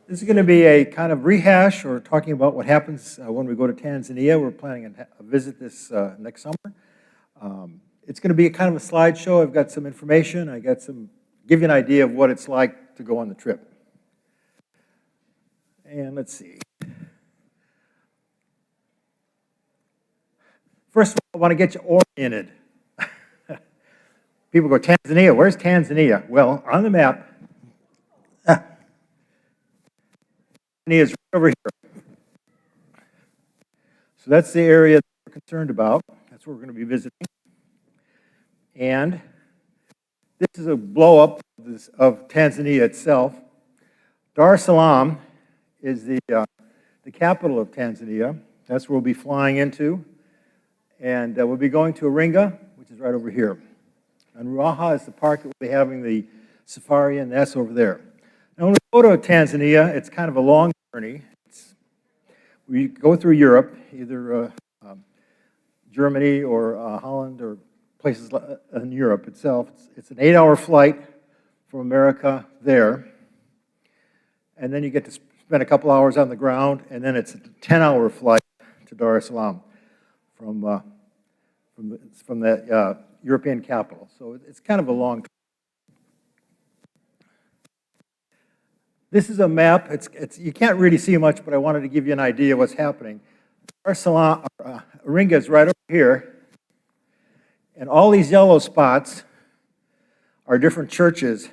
This is going to be a kind of rehash or talking about what happens when we go to Tanzania. We're planning a visit this next summer. It's going to be a kind of a slideshow. I've got some information. Give you an idea of what it's like to go on the trip. And let's see. First of all, I want to get you oriented. People go, Tanzania, where's Tanzania? Well, on the map, Tanzania is right over here. So that's the area that we're concerned about. That's where we're going to be visiting. And this is a blow-up of Tanzania itself. Dar es Salaam is the capital of Tanzania. That's where we'll be flying into. And we'll be going to Iringa, which is right over here. And Ruaha is the park that we'll be having the safari, and that's over there. Now, when we go to Tanzania, it's kind of a long journey. We go through Europe, either Germany or Holland or places in Europe itself. It's an 8-hour flight from America there. And then you get to spend a couple hours on the ground, and then it's a 10-hour flight to Dar es Salaam from the European capital. So it's kind of a long trip. This is a map. You can't really see much, but I wanted to give you an idea of what's happening. Dar es Salaam, Iringa is right over here. And all these yellow spots are different churches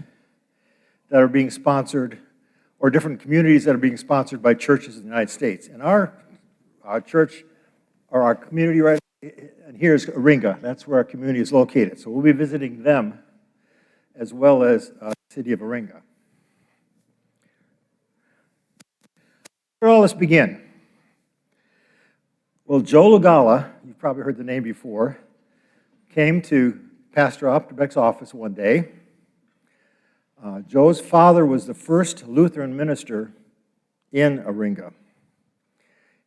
that are being sponsored, or different communities that are being sponsored by churches in the United States. And our church, or our community right and here's Iringa. That's where our community is located. So we'll be visiting them as well as the city of Iringa. Where did all this begin? Well, Joe Lugala, you've probably heard the name before, came to Pastor Opterbeck's office one day. Joe's father was the first Lutheran minister in Iringa.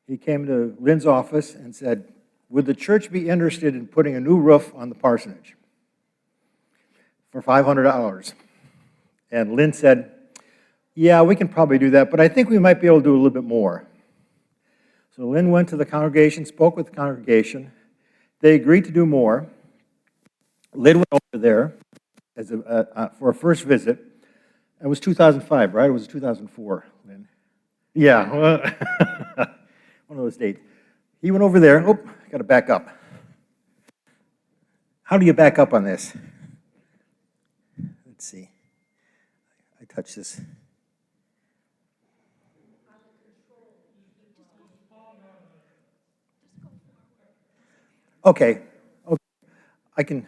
He came to Lynn's office and said, would the church be interested in putting a new roof on the parsonage for $500? And Lynn said, yeah, we can probably do that, but I think we might be able to do a little bit more. So Lynn went to the congregation, spoke with the congregation. They agreed to do more. Lynn went over there for a first visit. It was 2005, right? It was 2004, Lynn. Yeah, one of those dates. He went over there. Oh, got to back up. How do you back up on this? Let's see. I touch this. Okay. I can.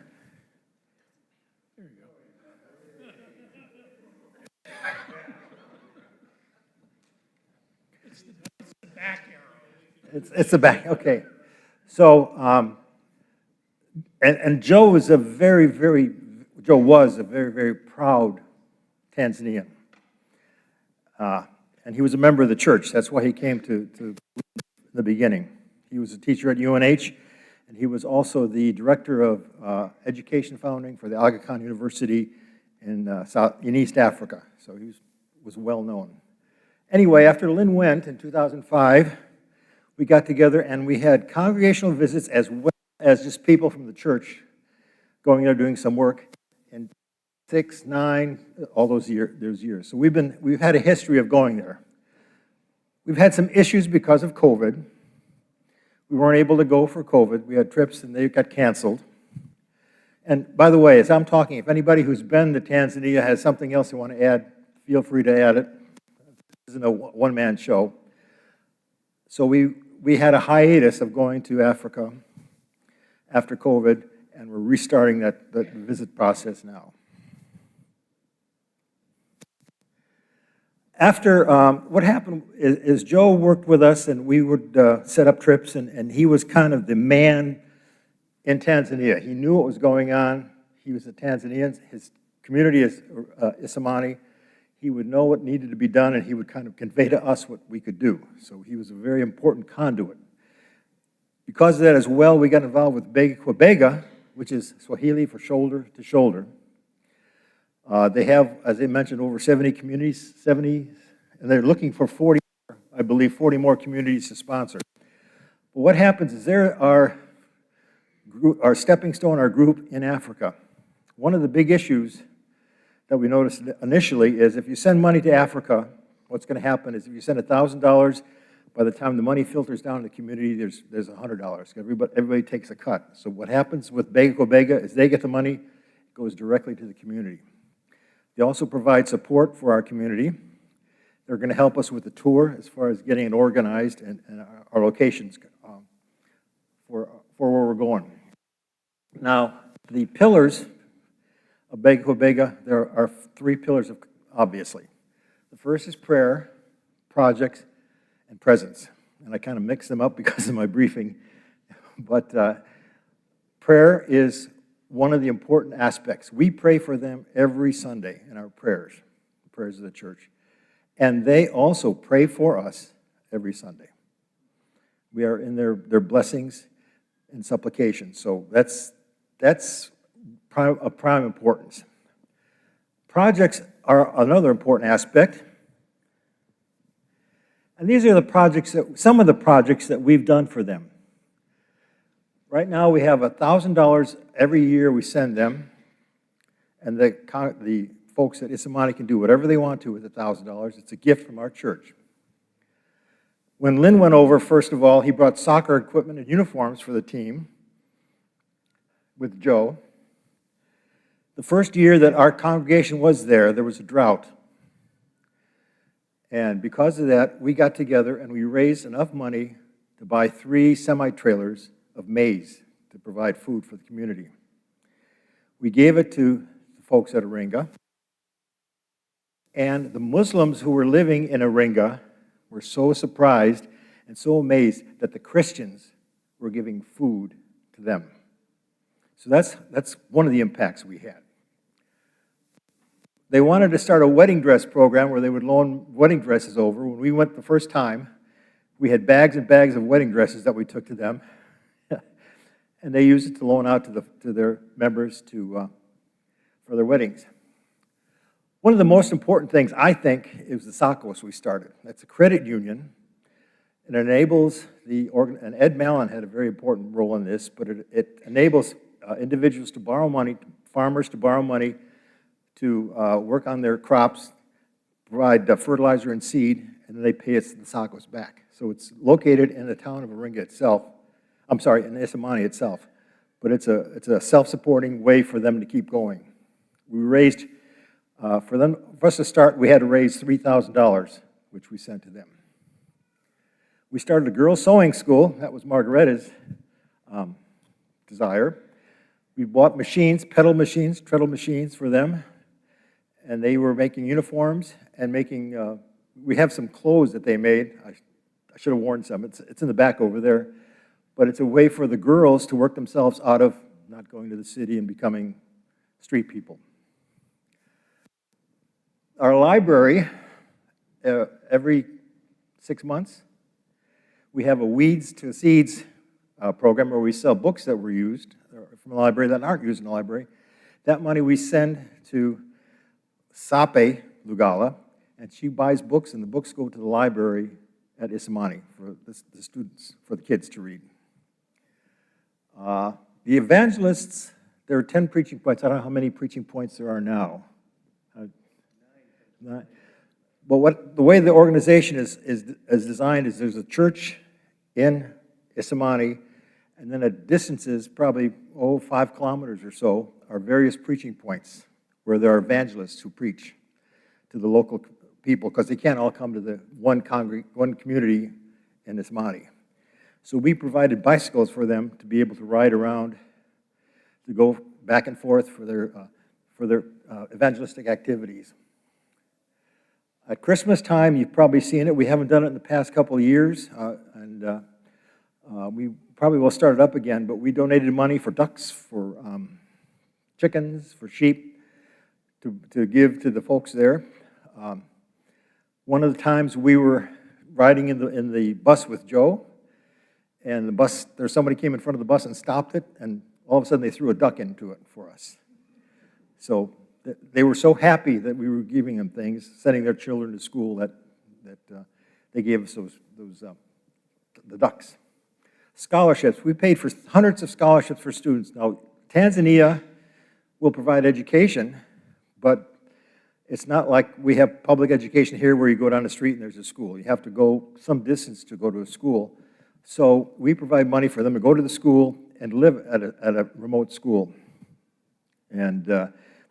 There you go. It's the back arrow. It's the back. Okay. So, and Joe was a very, very proud Tanzanian. And he was a member of the church. That's why he came to the beginning. He was a teacher at UNH. And he was also the director of education founding for the Aga Khan University in East Africa. So he was well known. Anyway, after Lynn went in 2005, we got together and we had congregational visits as well as just people from the church going there doing some work in 6, 9, all those years. So we've had a history of going there. We've had some issues because of COVID. We weren't able to go for COVID. We had trips and they got canceled. And by the way, as I'm talking, if anybody who's been to Tanzania has something else they want to add, feel free to add it. This isn't a one-man show. So we had a hiatus of going to Africa after COVID, and we're restarting that visit process now. After, what happened is Joe worked with us, and we would set up trips, and he was kind of the man in Tanzania. He knew what was going on. He was a Tanzanian. His community is Isamani. He would know what needed to be done, and he would kind of convey to us what we could do. So he was a very important conduit. Because of that as well, we got involved with Bega kwa Bega, which is Swahili for shoulder to shoulder. They have, as I mentioned, over 70 communities, 70 and they're looking for 40, I believe, 40 more communities to sponsor. But what happens is there are our Stepping Stone, our group in Africa. One of the big issues that we noticed initially is if you send money to Africa, what's going to happen is if you send $1,000, by the time the money filters down in the community, there's $100. Everybody takes a cut. So what happens with Bega is they get the money, it goes directly to the community. They also provide support for our community. They're going to help us with the tour as far as getting it organized and our locations for where we're going. Now, the pillars of Bega, there are 3 pillars, obviously. The first is prayer, projects, and presence. And I kind of mixed them up because of my briefing. But prayer is one of the important aspects. We pray for them every Sunday in our prayers, the prayers of the church. And they also pray for us every Sunday. We are in their blessings and supplications. So that's of prime importance. Projects are another important aspect. And these are some of the projects that we've done for them. Right now we have $1,000 every year we send them, and the folks at Isamani can do whatever they want to with $1,000. It's a gift from our church. When Lynn went over, first of all, he brought soccer equipment and uniforms for the team with Joe. The first year that our congregation was there was a drought. And because of that, we got together and we raised enough money to buy 3 semi-trailers of maize to provide food for the community. We gave it to the folks at Aringa. And the Muslims who were living in Aringa were so surprised and so amazed that the Christians were giving food to them. So that's one of the impacts we had. They wanted to start a wedding dress program where they would loan wedding dresses over. When we went the first time, we had bags and bags of wedding dresses that we took to them, and they used it to loan out to their members for their weddings. One of the most important things, I think, is the SACOS we started. That's a credit union. It enables and Ed Mallon had a very important role in this, but it enables individuals to borrow money, farmers to borrow money, to work on their crops, provide fertilizer and seed, and then they pay us the SACOS back. So it's located in the town of Aringa itself. In Isamani itself. But it's a self-supporting way for them to keep going. We raised, for us to start, we had to raise $3,000, which we sent to them. We started a girls' sewing school. That was Margaretta's desire. We bought machines, treadle machines for them. And they were making uniforms and making, we have some clothes that they made. I should have worn some. It's in the back over there. But it's a way for the girls to work themselves out of not going to the city and becoming street people. Our library, every 6 months, we have a Weeds to Seeds program where we sell books that were used from the library that aren't used in the library. That money we send to Sape Lugala, and she buys books, and the books go to the library at Isamani for the students, for the kids to read. The evangelists, there are 10 preaching points. I don't know how many preaching points there are now. 9. But the way the organization is designed is there's a church in Isamani, and then at distances, probably 5 kilometers or so, are various preaching points where there are evangelists who preach to the local people because they can't all come to the one community in Isamani. So we provided bicycles for them to be able to ride around, to go back and forth for their evangelistic activities. At Christmas time, you've probably seen it. We haven't done it in the past couple of years, and we probably will start it up again, but we donated money for ducks, for chickens, for sheep, to give to the folks there. One of the times we were riding in the bus with Joe, and somebody came in front of the bus and stopped it, and all of a sudden they threw a duck into it for us. So they were so happy that we were giving them things, sending their children to school, that that they gave us the ducks. Scholarships. We paid for hundreds of scholarships for students. Now, Tanzania will provide education, but it's not like we have public education here where you go down the street and there's a school. You have to go some distance to go to a school. So we provide money for them to go to the school and live at a remote school. And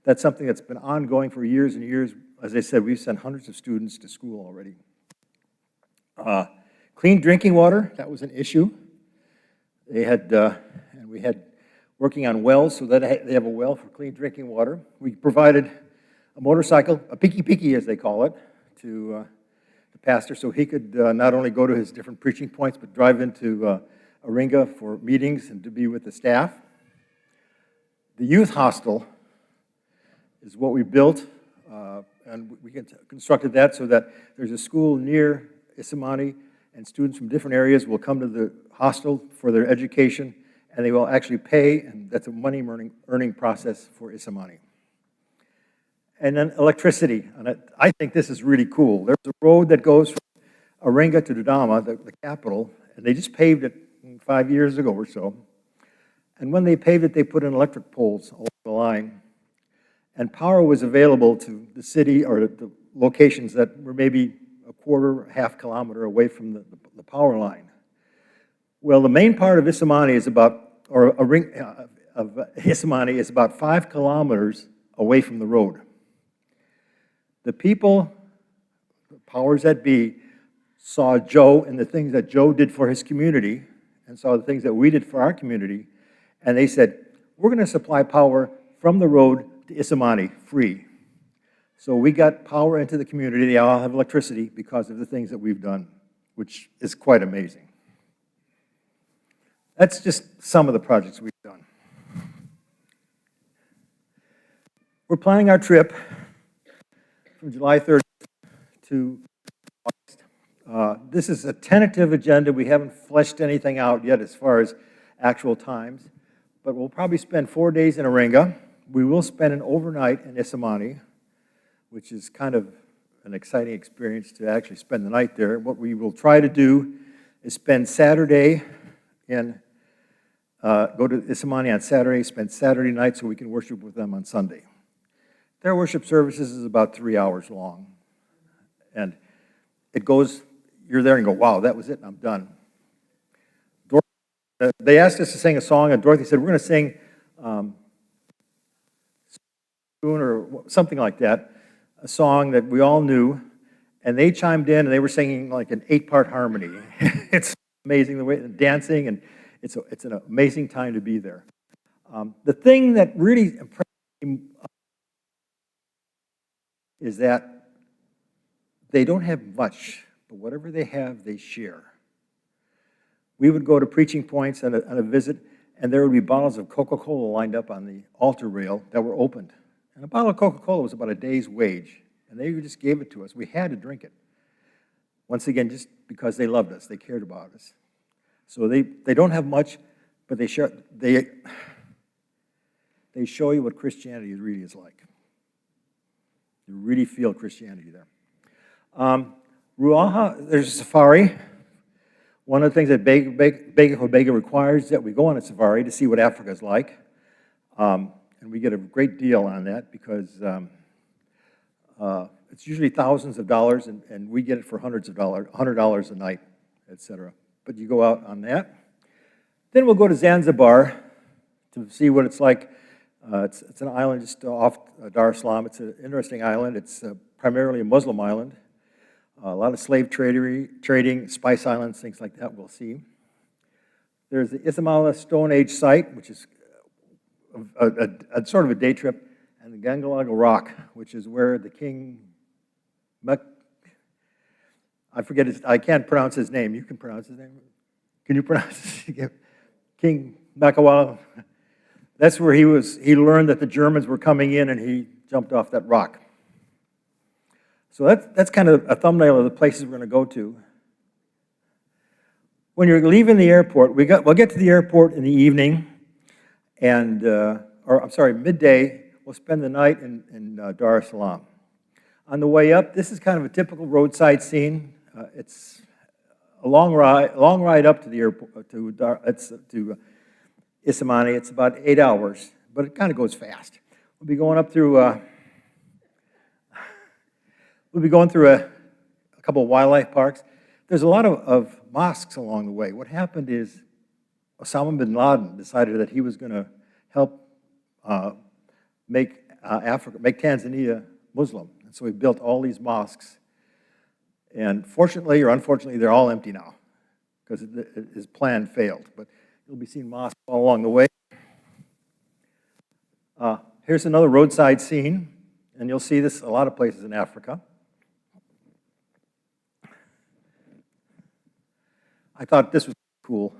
that's something that's been ongoing for years and years. As I said, we've sent hundreds of students to school already. Clean drinking water, that was an issue. They had, and we had working on wells so that they have a well for clean drinking water. We provided a motorcycle, a piki as they call it, to the pastor so he could not only go to his different preaching points, but drive into Aringa for meetings and to be with the staff. The youth hostel is what we built, and we constructed that so that there's a school near Isimani, and students from different areas will come to the hostel for their education, and they will actually pay, and that's a money earning process for Isimani. And then electricity, and I think this is really cool. There's a road that goes from Aringa to Dodoma, the capital, and they just paved it 5 years ago or so. And when they paved it, they put in electric poles along the line, and power was available to the city or the locations that were maybe a quarter, half kilometer away from the power line. Well, the main part of Isimani is about, or a ring of Isimani is about 5 kilometers away from the road. The people, the powers that be, saw Joe and the things that Joe did for his community and saw the things that we did for our community, and they said, we're going to supply power from the road to Isimani free. So we got power into the community. They all have electricity because of the things that we've done, which is quite amazing. That's just some of the projects we've done. We're planning our trip from July 30th to August. This is a tentative agenda. We haven't fleshed anything out yet as far as actual times, but we'll probably spend 4 days in Aringa. We will spend an overnight in Isimani, which is kind of an exciting experience to actually spend the night there. What we will try to do is spend Saturday in, go to Isimani on Saturday, spend Saturday night so we can worship with them on Sunday. Their worship services is about 3 hours long. And it goes, you're there and go, wow, that was it, I'm done. They asked us to sing a song, and Dorothy said, we're going to sing or something like that, a song that we all knew, and they chimed in and they were singing like an 8-part harmony. It's amazing the way they're dancing, and it's an amazing time to be there. The thing that really impressed me is that they don't have much, but whatever they have, they share. We would go to preaching points on a visit, and there would be bottles of Coca-Cola lined up on the altar rail that were opened. And a bottle of Coca-Cola was about a day's wage, and they just gave it to us. We had to drink it. Once again, just because they loved us, they cared about us. So they don't have much, but they show you what Christianity really is like. You really feel Christianity there. Ruaha, there's a safari. One of the things that Bega requires is that we go on a safari to see what Africa is like. And we get a great deal on that because it's usually thousands of dollars, and we get it for hundreds of dollars, $100 a night, etc. But you go out on that. Then we'll go to Zanzibar to see what it's like. It's an island just off Dar es Salaam. It's an interesting island. It's primarily a Muslim island. A lot of slave trading, spice islands, things like that we'll see. There's the Isamala Stone Age site, which is a sort of a day trip, and the Gangalaga Rock, which is where the king, I can't pronounce his name. You can pronounce his name? Can you pronounce it? King Makawala. That's where he learned that the Germans were coming in, and he jumped off that rock. So that's kind of a thumbnail of the places we're going to go to. When you're leaving the airport, we'll get to the airport in the evening, and midday. We'll spend the night in Dar es Salaam. On the way up, this is kind of a typical roadside scene. It's a long ride up to the airport, to Isimani. It's about 8 hours, but it kind of goes fast. We'll be going up through, we'll be going through a couple of wildlife parks. There's a lot of mosques along the way. What happened is Osama bin Laden decided that he was going to help make Tanzania Muslim. And so he built all these mosques. And fortunately or unfortunately, they're all empty now because his plan failed. But you'll be seeing mosques all along the way. Here's another roadside scene, and you'll see this a lot of places in Africa. I thought this was cool.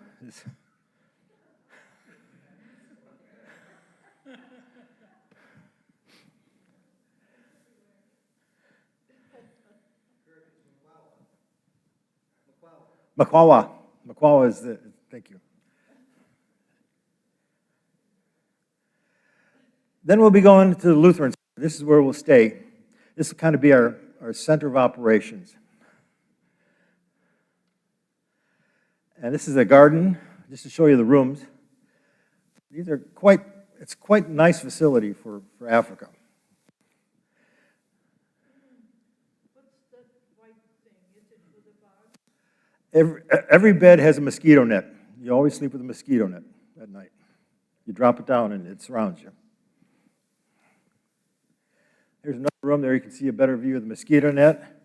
Makwawa is the, thank you. Then we'll be going to the Lutheran Center. This is where we'll stay. This will kind of be our center of operations. And this is a garden, just to show you the rooms. These are it's quite a nice facility for Africa. What's that white thing? Is it for the bugs? Every bed has a mosquito net. You always sleep with a mosquito net at night. You drop it down and it surrounds you. Here's another room there. You can see a better view of the mosquito net.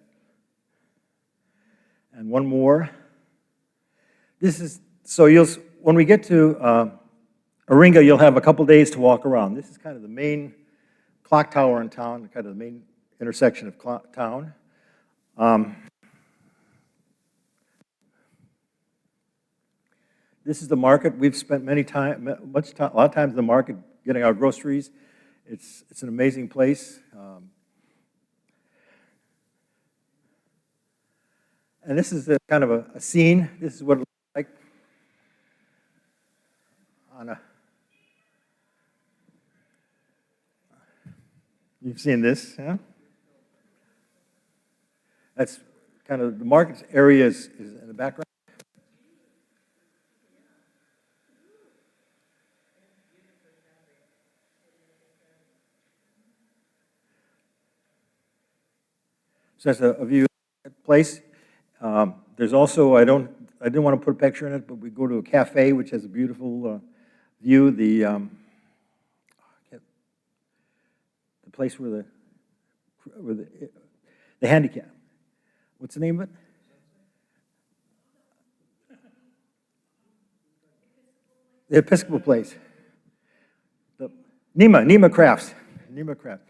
And one more. When we get to Iringa, you'll have a couple days to walk around. This is kind of the main clock tower in town, kind of the main intersection of town. This is the market. We've spent a lot of times in the market getting our groceries. It's an amazing place. And this is kind of a scene. This is what it looks like you've seen this, yeah? That's kind of the market area is in the background. So that's a view of the place. There's also, I didn't want to put a picture in it, but we go to a cafe which has a beautiful view. The place where the handicap. What's the name of it? The Episcopal place. Nima Crafts. Nima Crafts.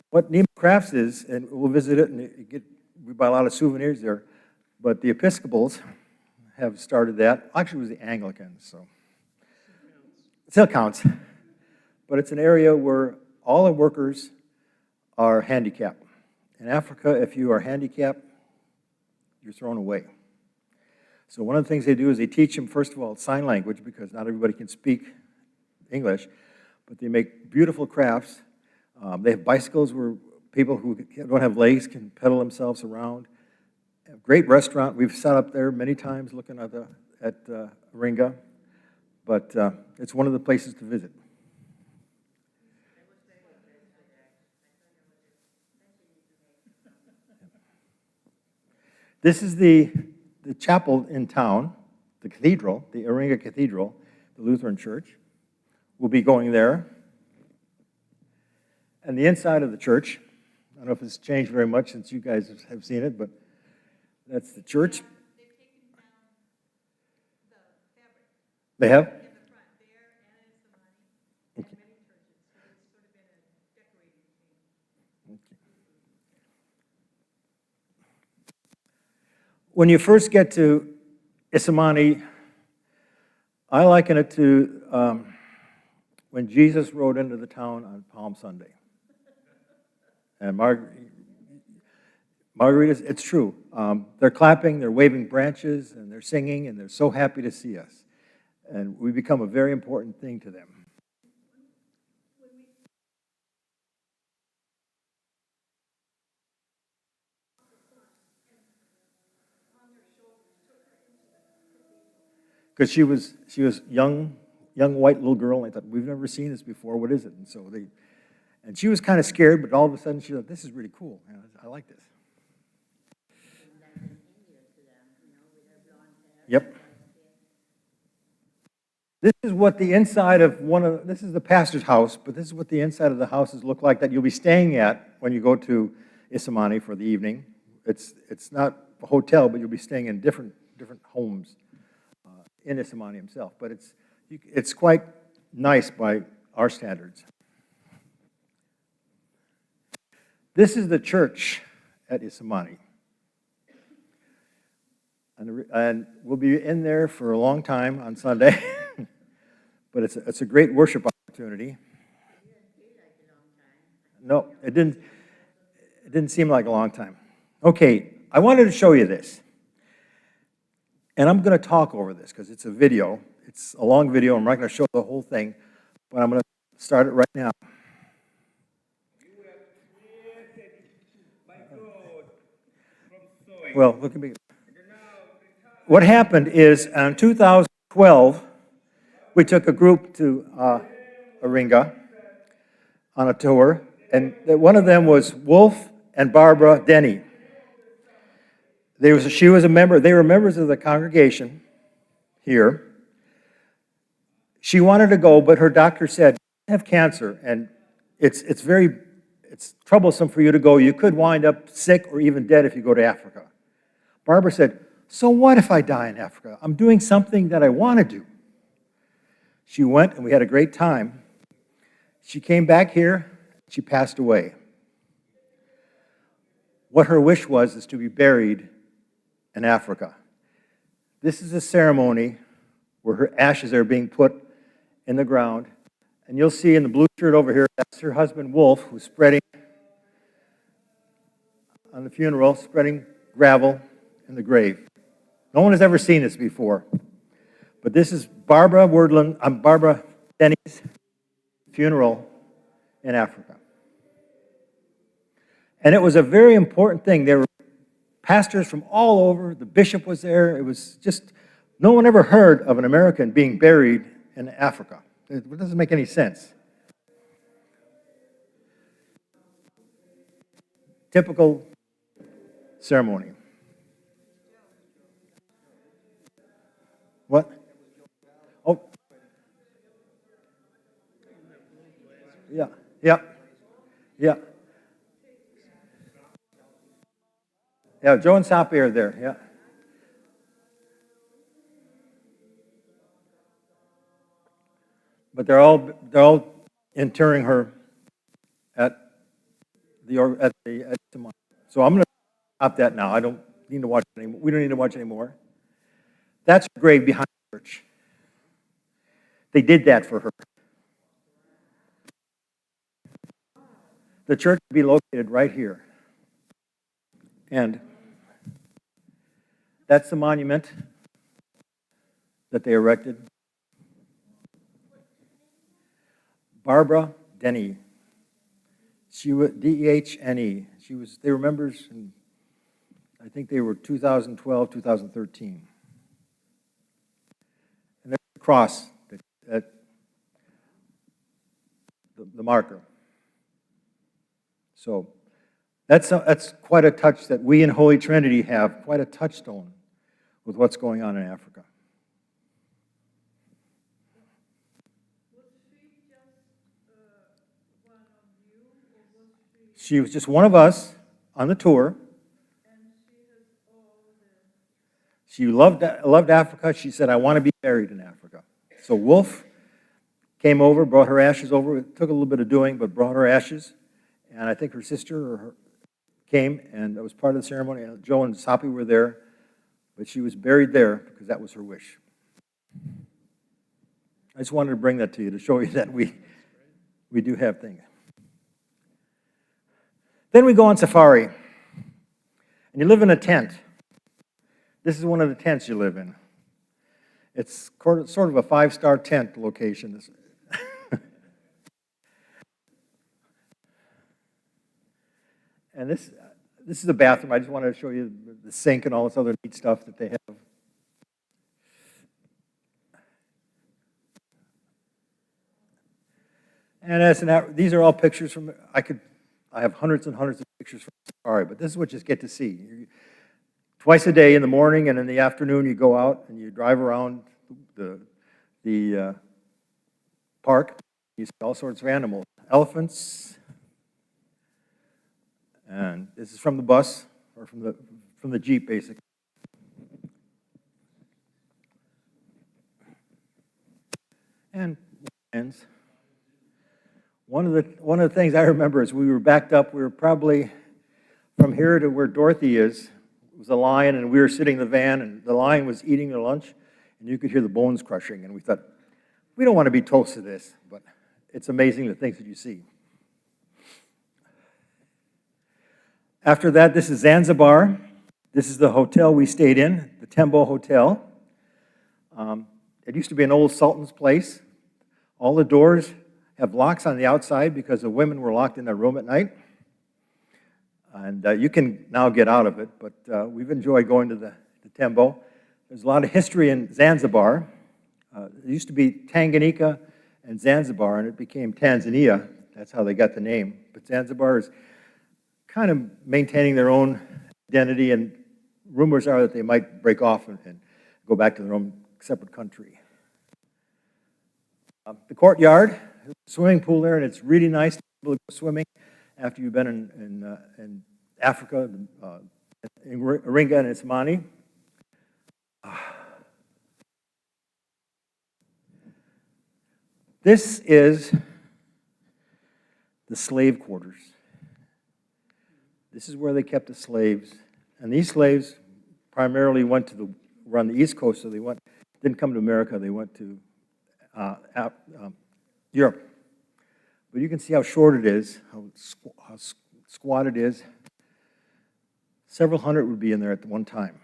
What Nima Crafts is, and we'll visit it, and we buy a lot of souvenirs there, but the Episcopals have started that. Actually, it was the Anglicans, so it still counts. But it's an area where all the workers are handicapped. In Africa, if you are handicapped, you're thrown away. So one of the things they do is they teach them, first of all, sign language, because not everybody can speak English, but they make beautiful crafts. They have bicycles where people who don't have legs can pedal themselves around. A great restaurant. We've sat up there many times looking at Iringa, but it's one of the places to visit. This is the chapel in town, the cathedral, the Iringa Cathedral, the Lutheran Church. We'll be going there. And the inside of the church, I don't know if it's changed very much since you guys have seen it, but that's the church. They've taken down the fabric. They have? In the front there and in Samani and many churches. So it's sort of been a decorating thing. When you first get to Isimani, I liken it to when Jesus rode into the town on Palm Sunday. And Margarita, it's true. They're clapping, they're waving branches, and they're singing, and they're so happy to see us. And we become a very important thing to them. because she was young white little girl, and I thought, we've never seen this before. What is it? And she was kind of scared, but all of a sudden she thought, this is really cool. You know, I like this. Yep. This is what the inside of this is the pastor's house, but this is what the inside of the houses look like that you'll be staying at when you go to Isimani for the evening. It's not a hotel, but you'll be staying in different homes in Isimani himself. But it's quite nice by our standards. This is the church at Isimani. And we'll be in there for a long time on Sunday. But it's a great worship opportunity. No, it didn't seem like a long time. Okay, I wanted to show you this. And I'm going to talk over this because it's a video. It's a long video. I'm not going to show the whole thing, but I'm going to start it right now. Well, look at me. What happened is in 2012, we took a group to Iringa on a tour, and one of them was Wolf and Barbara Denny. She was a member. They were members of the congregation here. She wanted to go, but her doctor said, "You have cancer, and it's troublesome for you to go. You could wind up sick or even dead if you go to Africa." Barbara said, "So what if I die in Africa? I'm doing something that I want to do." She went, and we had a great time. She came back here. She passed away. What her wish was is to be buried in Africa. This is a ceremony where her ashes are being put in the ground. And you'll see in the blue shirt over here, that's her husband, Wolf, who's spreading, on the funeral, spreading gravel in the grave. No one has ever seen this before. But this is Barbara Denny's funeral in Africa. And it was a very important thing. There were pastors from all over. The bishop was there. It was just, no one ever heard of an American being buried in Africa. It doesn't make any sense. Typical ceremony. What? Oh. Yeah. Yeah, Joe and Sapi are there, yeah. But they're all interring her at the so I'm going to stop that now. I don't need to watch it anymore. We don't need to watch anymore. That's her grave behind the church. They did that for her. The church would be located right here. And that's the monument that they erected. Barbara Denny. She was Dehne. They were members in, I think they were 2012, 2013. And there's the cross, the marker. So that's quite a touch that we in Holy Trinity have, quite a touchstone with what's going on in Africa. Was she just one of you, or was she? She was just one of us on the tour. And she has all the. She loved Africa. She said, "I want to be buried in Africa." So Wolf came over, brought her ashes over. It took a little bit of doing, but brought her ashes. And I think her sister came, and that was part of the ceremony. Joe and Sapi were there, but she was buried there because that was her wish. I just wanted to bring that to you to show you that we do have things. Then we go on safari, and you live in a tent. This is one of the tents you live in. It's sort of a 5-star tent location. And this is the bathroom. I just wanted to show you the sink and all this other neat stuff that they have. And these are all pictures from, I have hundreds and hundreds of pictures from safari, but this is what you get to see. Twice a day, in the morning and in the afternoon, you go out and you drive around the park. You see all sorts of animals, elephants, and this is from the bus, or from the Jeep, basically. And one of the things I remember is we were backed up. We were probably from here to where Dorothy is. It was a lion, and we were sitting in the van, and the lion was eating their lunch, and you could hear the bones crushing. And we thought, we don't want to be close to this, but it's amazing the things that you see. After that, this is Zanzibar. This is the hotel we stayed in, the Tembo Hotel. It used to be an old sultan's place. All the doors have locks on the outside because the women were locked in their room at night. And you can now get out of it, but we've enjoyed going to the Tembo. There's a lot of history in Zanzibar. It used to be Tanganyika and Zanzibar, and it became Tanzania. That's how they got the name. But Zanzibar is kind of maintaining their own identity, and rumors are that they might break off and go back to their own separate country. The courtyard, swimming pool there, and it's really nice to be able to go swimming after you've been in Africa, in Iringa and Ismani. This is the slave quarters. This is where they kept the slaves. And these slaves primarily were on the East Coast, so didn't come to America, they went to Europe. But you can see how short it is, how squat it is. Several hundred would be in there at one time.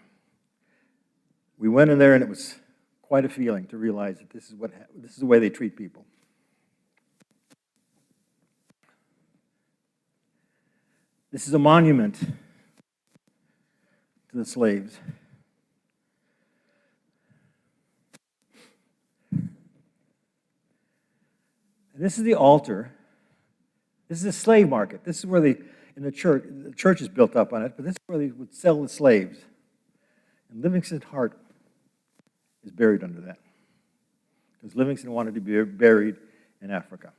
We went in there, and it was quite a feeling to realize that this is the way they treat people. This is a monument to the slaves. And this is the altar. This is a slave market. This is where the church is built up on it, but this is where they would sell the slaves. And Livingston's heart is buried under that, because Livingston wanted to be buried in Africa.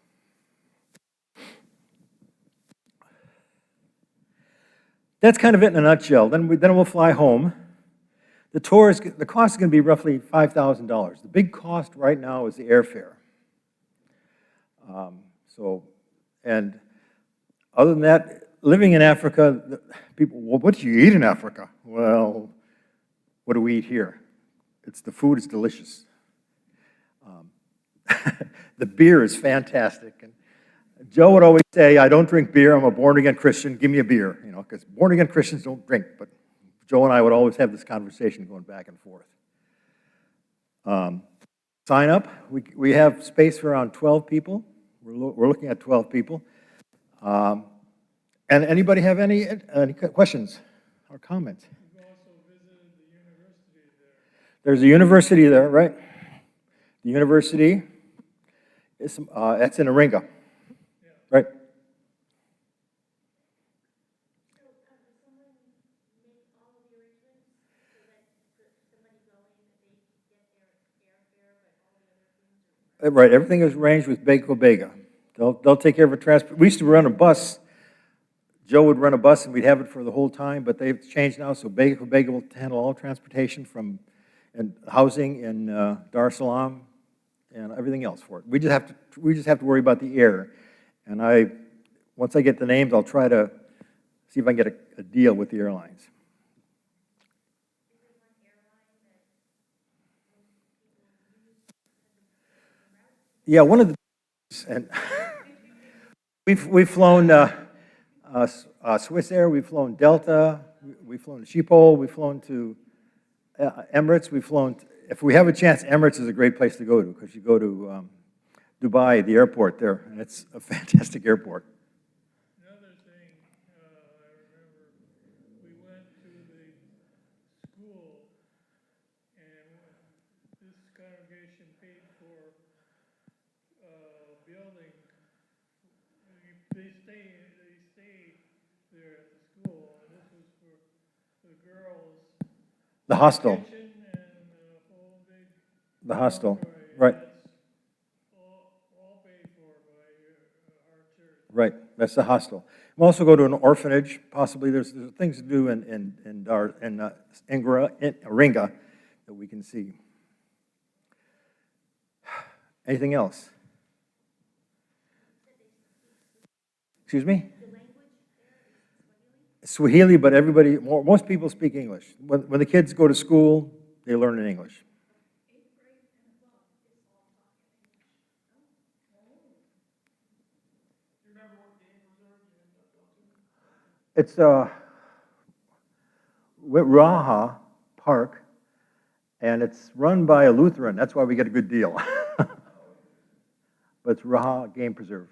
That's kind of it in a nutshell. Then we'll fly home. The cost is going to be roughly $5,000. The big cost right now is the airfare. And other than that, living in Africa, people, well, what do you eat in Africa? Well, what do we eat here? The food is delicious. The beer is fantastic. And Joe would always say, I don't drink beer, I'm a born-again Christian, give me a beer, because born-again Christians don't drink, but Joe and I would always have this conversation going back and forth. Sign up, we have space for around 12 people, we're looking at 12 people. And anybody have any questions or comments? You've also visited the university there. There's a university there, right? The university, that's in Iringa. Right. So, does someone make all of the arrangements so that somebody going, they get their airfare, but all the other things are... Right, everything is arranged with Beko Bega. They'll take care of a transport. We used to run a bus. Joe would run a bus, and we'd have it for the whole time, but they've changed now, so Beko Bega will handle all transportation and housing in Dar es Salaam and everything else for it. We just have to worry about the air. And once I get the names, I'll try to see if I can get a deal with the airlines. Is there one airline that most people use? Yeah, one of the and we've flown Swiss Air, we've flown Delta, we've flown Schiphol, we've flown to Emirates, if we have a chance, Emirates is a great place to go to, because you go to Dubai, the airport there, and it's a fantastic airport. Another thing, I remember we went to the school, and this congregation paid for a building they stay there at the school, and this was for the girls. The hostel, Kitchen and the whole big the hostel, dormitory, and right, that's all paid for by our church. right, that's the hostel. We'll also go to an orphanage, possibly, there's things to do in Ringa that we can see. Anything else? Excuse me? The language there is Swahili, Swahili? but most people speak English. When the kids go to school, they learn in English. 8th grade and above is all taught in English. Do you remember what game reserve you ended up going to? It's Raha Park, and it's run by a Lutheran. That's why we get a good deal. But it's Raha Game Preserve.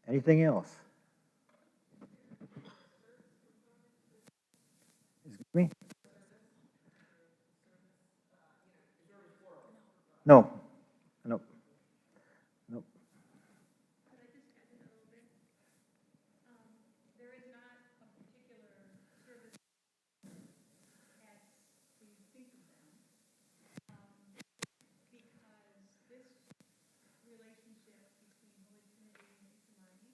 Anything else? Excuse me? No. No. No. Could I just add in a little bit? There is not a particular service as we think of them, because this relationship between Holy Trinity and Isamani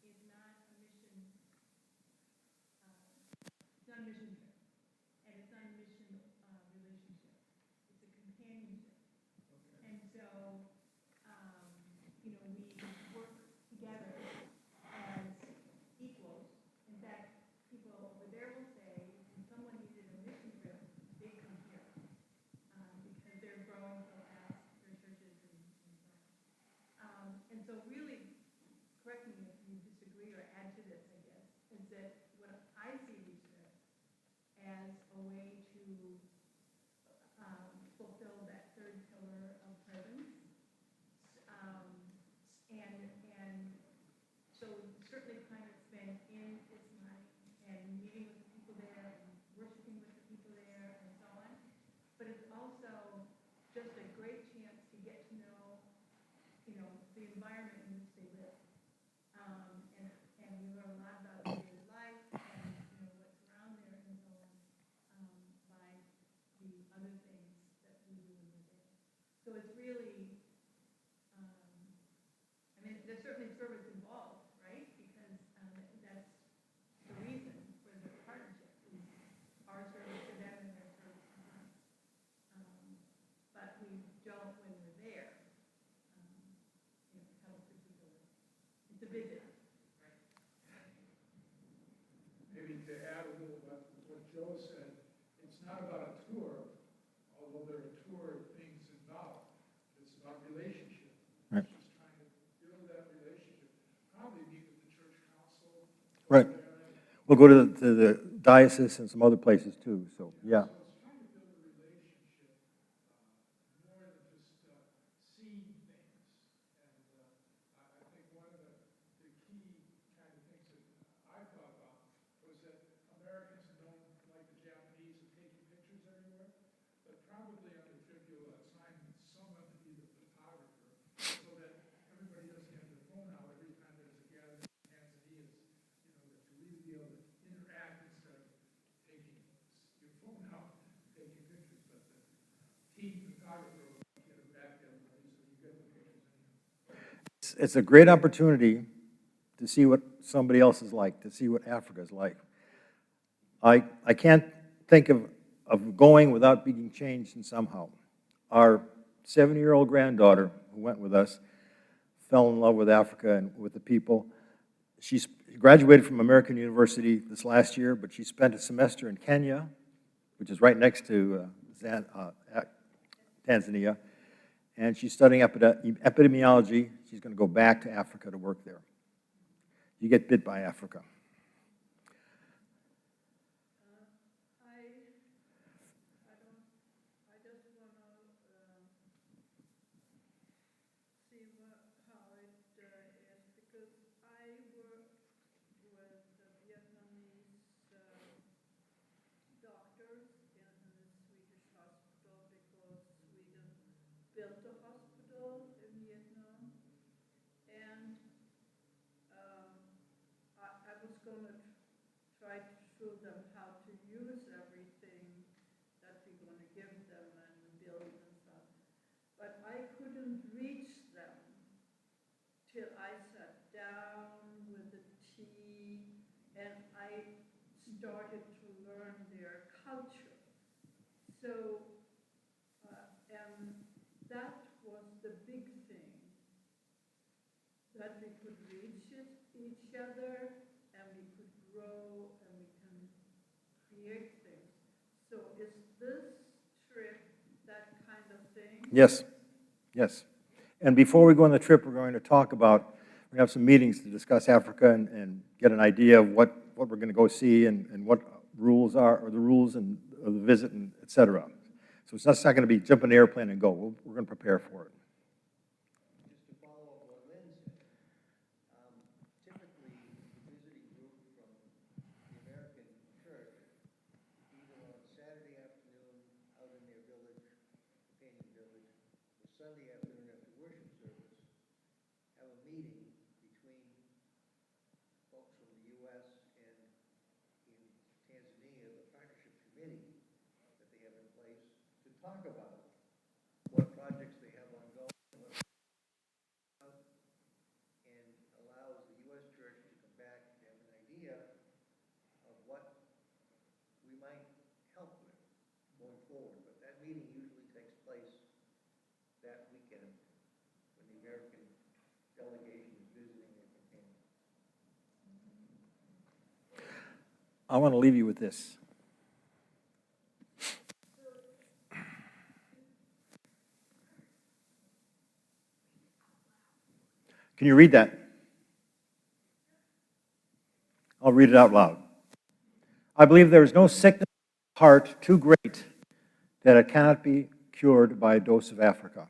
is not a mission, it's not a mission trip, and it's not a mission relationship. It's a companionship. And so, we work together as equals. In fact, people over there will say, when someone needed a mission trip, they come here, because they're growing so fast, their churches and so on. And so really, correct me if you disagree or add to this, I guess, is that what I see these trips as a way to fulfill that third pillar of presence. And so certainly time is spent in Ismail and meeting with the people there and worshiping with the people there and so on. But it's also just a great chance to get to know, the environment in which they live. And we learn a lot about their daily life and, what's around there and so on, by the other things that we do when we're there. So it's really, there's certainly service involved, right? Because that's the reason for the partnership is our service to them and their service to us. But we don't, when we're there, have a particular, it's a visit. Maybe to add a little bit what Joe said, it's not about a tour, although there are tour things involved. It's about relationship. Right. Just trying to build that relationship. Probably meet with the church council. Right. We'll go to the diocese and some other places too, so, yeah. So it's trying to build a relationship more than just seeing things. And I think one of the key kind of things that I thought about was that Americans don't, like the Japanese, of taking pictures everywhere, but probably on the trip you'll assign someone to be the photographer so that everybody doesn't have their phone out every time there's a gathering in Tanzania. That you really be able to interact instead of taking your phone out, taking pictures. But the team photographer will get it back to everybody so you get the pictures anyhow. It's a great opportunity to see what somebody else is like, to see what Africa is like. I can't think of going without being changed in somehow. Our 7-year-old granddaughter, who went with us, fell in love with Africa and with the people. She graduated from American University this last year, but she spent a semester in Kenya, which is right next to Tanzania, and she's studying epidemiology. She's going to go back to Africa to work there. You get bit by Africa. I just want to see how it is, because I worked with the Vietnamese doctors in a Swedish hospital because Sweden built a hospital in Vietnam. And give them and build and stuff. But I couldn't reach them till I sat down with the tea and I started to learn their culture. So, and that was the big thing, that we could reach each other and we could grow and we can create things. So is this trip that kind of thing? Yes, yes. And before we go on the trip, we're going to talk about, we have some meetings to discuss Africa and get an idea of what we're going to go see and what rules are, or the rules and of the visit, and et cetera. So it's not going to be jump in an airplane and go. We're going to prepare for it. Just to follow up what Lynn said, typically the visiting group from the American church, either on Saturday afternoon out in their village, painting village, or Sunday afternoon after worship service, have a meeting between folks from the U.S. and in Tanzania, the partnership committee that they have in place to talk about what projects they have ongoing, and allows the U.S. church to come back and have an idea of what we might help with going forward. But that meeting usually takes place that weekend when the American delegation is visiting their companions. I want to leave you with this. Can you read that? I'll read it out loud. I believe there is no sickness of heart too great that it cannot be cured by a dose of Africa.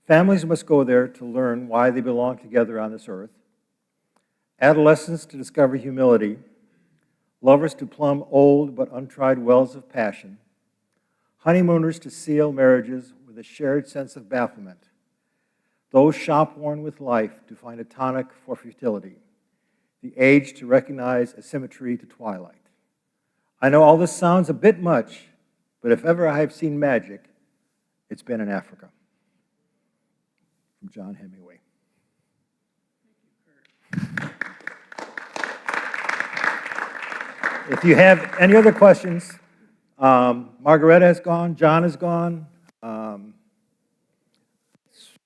Families must go there to learn why they belong together on this earth. Adolescents to discover humility. Lovers to plumb old but untried wells of passion. Honeymooners to seal marriages with a shared sense of bafflement. Those shop-worn with life to find a tonic for futility. The age to recognize asymmetry to twilight. I know all this sounds a bit much, but if ever I have seen magic, it's been in Africa. From John Hemingway. If you have any other questions, Margareta has gone, John is gone,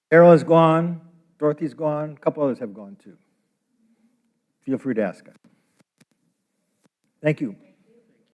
Carol is gone, Dorothy's gone, a couple others have gone too. Feel free to ask us. Thank you.